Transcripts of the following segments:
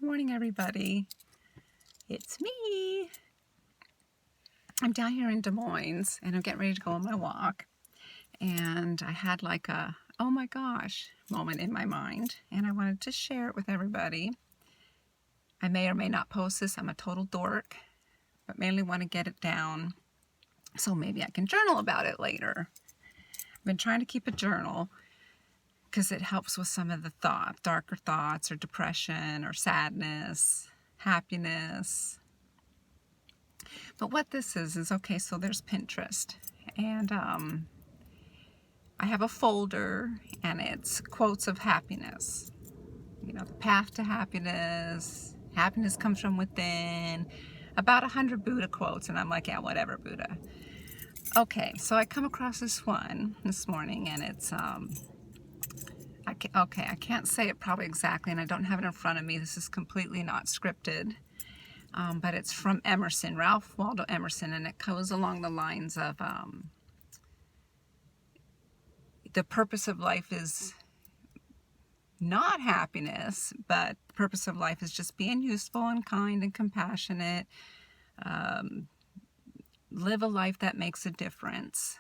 morning, everybody. It's me. I'm down here in Des Moines and I'm getting ready to go on my walk. And I had like a, oh my gosh, moment in my mind. And I wanted to share it with everybody. I may or may not post this. I'm a total dork, but mainly want to get it down so maybe I can journal about it later. I've been trying to keep a journal because it helps with some of the darker thoughts or depression or sadness, happiness. But what this is okay, so there's Pinterest. And I have a folder and it's quotes of happiness. You know, the path to happiness. Happiness comes from within. About 100 Buddha quotes. And I'm like, yeah, whatever, Buddha. Okay, so I come across this one this morning and it's, I can't say it probably exactly and I don't have it in front of me. This is completely not scripted. But it's from Emerson, Ralph Waldo Emerson, and it goes along the lines of the purpose of life is not happiness, but the purpose of life is just being useful and kind and compassionate. Live a life that makes a difference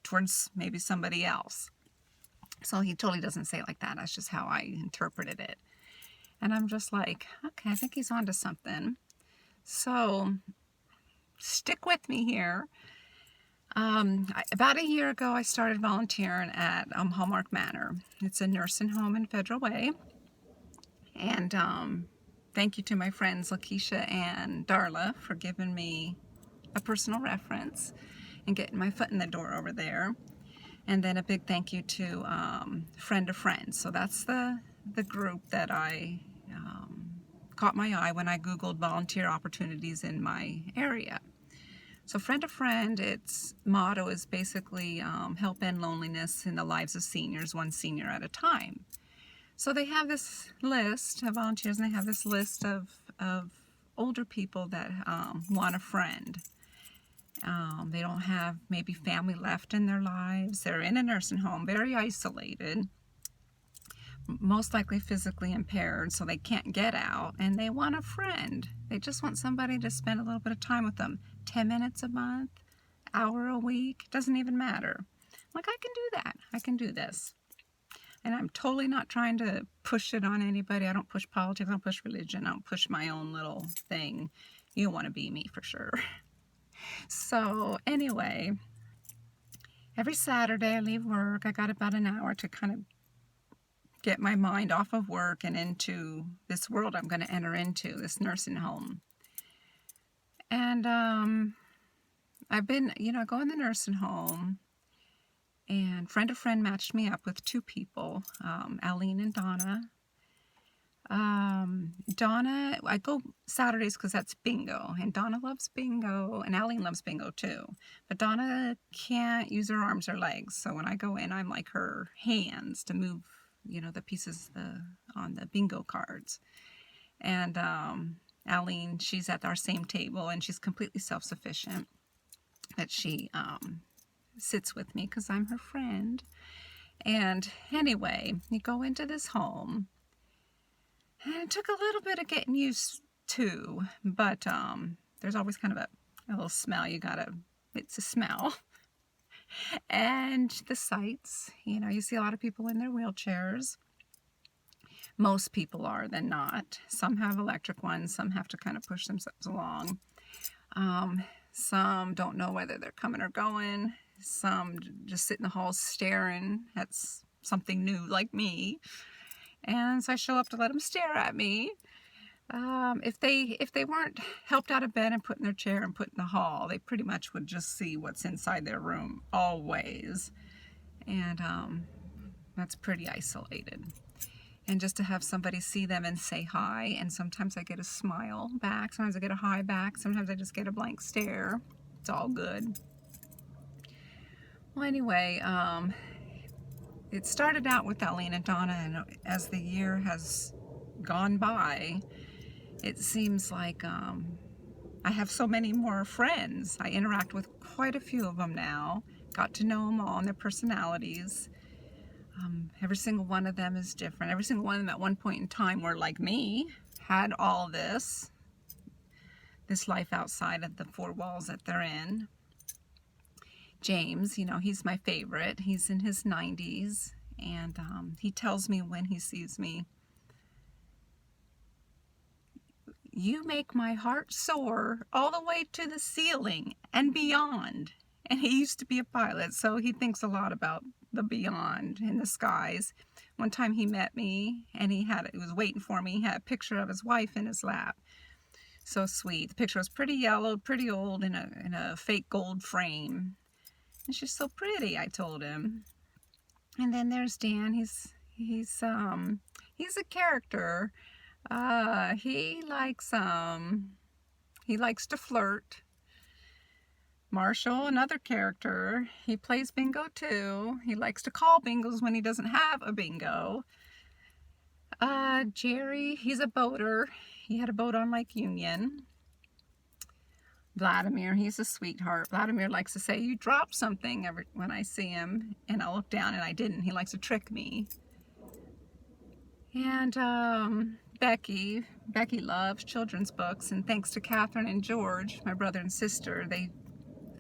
towards maybe somebody else. So he totally doesn't say it like that. That's just how I interpreted it. And I'm just like, okay, I think he's onto something. So stick with me here. About a year ago, I started volunteering at Hallmark Manor. It's a nursing home in Federal Way. And thank you to my friends Lakeisha and Darla for giving me a personal reference and getting my foot in the door over there. And then a big thank you to Friend of Friends. So that's the group that I caught my eye when I Googled volunteer opportunities in my area. So Friend of Friend, its motto is basically help end loneliness in the lives of seniors, one senior at a time. So they have this list of volunteers and they have this list of older people that want a friend. They don't have maybe family left in their lives. They're in a nursing home, very isolated, most likely physically impaired, so they can't get out, and they want a friend. They just want somebody to spend a little bit of time with them. 10 minutes a month, hour a week, doesn't even matter. Like, I can do that. I can do this. And I'm totally not trying to push it on anybody. I don't push politics, I don't push religion, I don't push my own little thing. You want to be me for sure. So anyway, every Saturday I leave work. I got about an hour to kind of get my mind off of work and into this world I'm going to enter into, this nursing home. And I've been, go in the nursing home, and Friend of Friend matched me up with two people, Aline and Donna. Donna, I go Saturdays because that's bingo, and Donna loves bingo, and Aline loves bingo too. But Donna can't use her arms or legs, so when I go in, I'm like her hands to move, the pieces on the bingo cards. And Aline, she's at our same table, and she's completely self-sufficient. That she sits with me because I'm her friend. And anyway, you go into this home. And it took a little bit of getting used to, but there's always kind of a little smell. It's a smell. And the sights, you see a lot of people in their wheelchairs. Most people are than not. Some have electric ones, some have to kind of push themselves along. Some don't know whether they're coming or going. Some just sit in the hall staring at something new like me. And so I show up to let them stare at me. If they weren't helped out of bed and put in their chair and put in the hall, they pretty much would just see what's inside their room always. And that's pretty isolated. And just to have somebody see them and say hi, and sometimes I get a smile back, sometimes I get a hi back, sometimes I just get a blank stare. It's all good. Well, anyway, it started out with Aline and Donna, and as the year has gone by, it seems like I have so many more friends. I interact with quite a few of them now. Got to know them all and their personalities. Every single one of them is different. Every single one of them at one point in time were like me, had all this life outside of the four walls that they're in. James, you know, he's my favorite. He's in his 90s, and he tells me when he sees me, "You make my heart soar all the way to the ceiling and beyond." And he used to be a pilot, so he thinks a lot about the beyond in the skies. One time he met me, and he was waiting for me. He had a picture of his wife in his lap. So sweet. The picture was pretty yellow, pretty old, in a fake gold frame. And she's so pretty, I told him. And then there's Dan. He's a character. He likes to flirt. Marshall, another character. He plays bingo too. He likes to call bingos when he doesn't have a bingo. Jerry, he's a boater. He had a boat on Lake Union. Vladimir, he's a sweetheart. Vladimir likes to say, "You dropped something," when I see him, and I'll look down and I didn't. He likes to trick me. And Becky loves children's books, and thanks to Catherine and George, my brother and sister,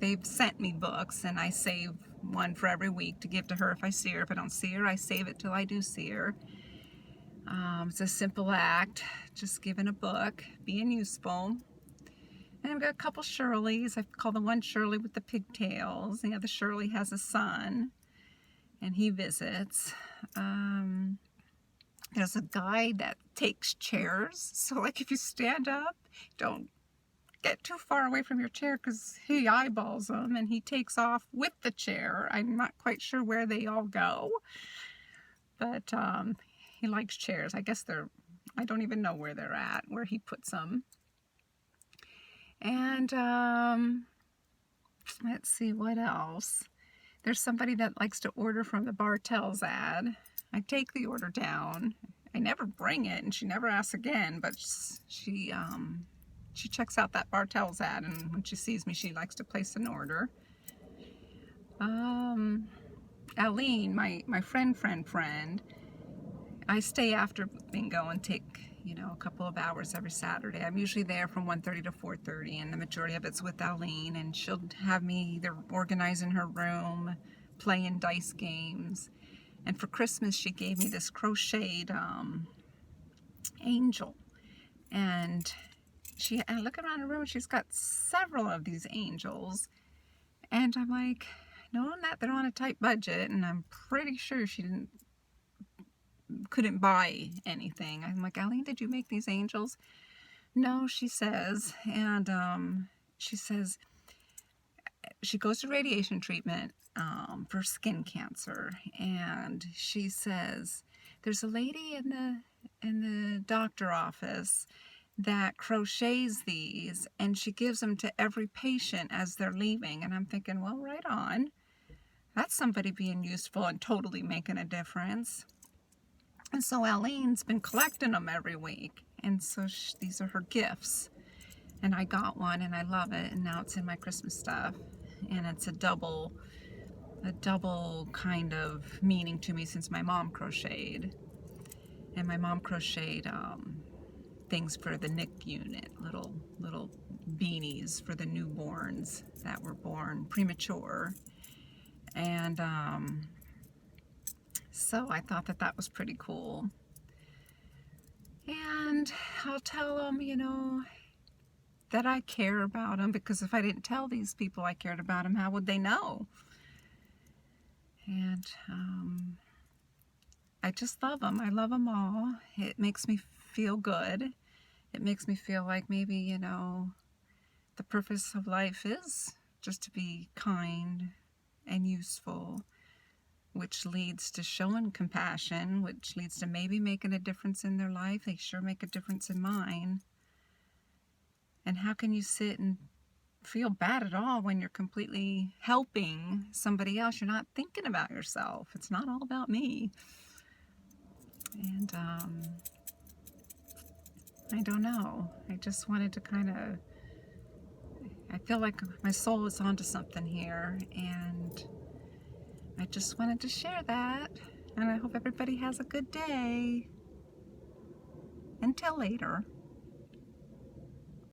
they've sent me books, and I save one for every week to give to her if I see her. If I don't see her, I save it till I do see her. It's a simple act, just giving a book, being useful. And I've got a couple Shirleys. I call the one Shirley with the pigtails. The other Shirley has a son, and he visits. There's a guy that takes chairs. So, like, if you stand up, don't get too far away from your chair because he eyeballs them, and he takes off with the chair. I'm not quite sure where they all go, but he likes chairs. I guess I don't even know where they're at, where he puts them. And let's see what else. There's somebody that likes to order from the Bartels ad. I take the order down. I never bring it, and she never asks again, but she checks out that Bartels ad, and when she sees me, she likes to place an order. Aline, my friend, I stay after bingo and take, a couple of hours every Saturday. I'm usually there from 1:30 to 4:30, and the majority of it's with Aline, and she'll have me either organizing her room, playing dice games. And for Christmas, she gave me this crocheted angel. And I look around the room, and she's got several of these angels. And I'm like, knowing that they're on a tight budget, and I'm pretty sure she couldn't buy anything. I'm like, "Aline, did you make these angels?" "No," she says. And she says she goes to radiation treatment for skin cancer, and she says there's a lady in the doctor office that crochets these, and she gives them to every patient as they're leaving. And I'm thinking, well, right on. That's somebody being useful and totally making a difference. And so Aline's been collecting them every week, and so these are her gifts. And I got one, and I love it, and now it's in my Christmas stuff, and it's a double kind of meaning to me since my mom crocheted. And my mom crocheted things for the NIC unit, little beanies for the newborns that were born premature. And so I thought that was pretty cool. And I'll tell them, that I care about them, because if I didn't tell these people I cared about them, how would they know? And I just love them. I love them all. It makes me feel good. It makes me feel like maybe, the purpose of life is just to be kind and useful, which leads to showing compassion, which leads to maybe making a difference in their life. They sure make a difference in mine. And how can you sit and feel bad at all when you're completely helping somebody else? You're not thinking about yourself. It's not all about me. And I don't know. I just wanted to I feel like my soul is onto something here, and I just wanted to share that. And I hope everybody has a good day. Until later.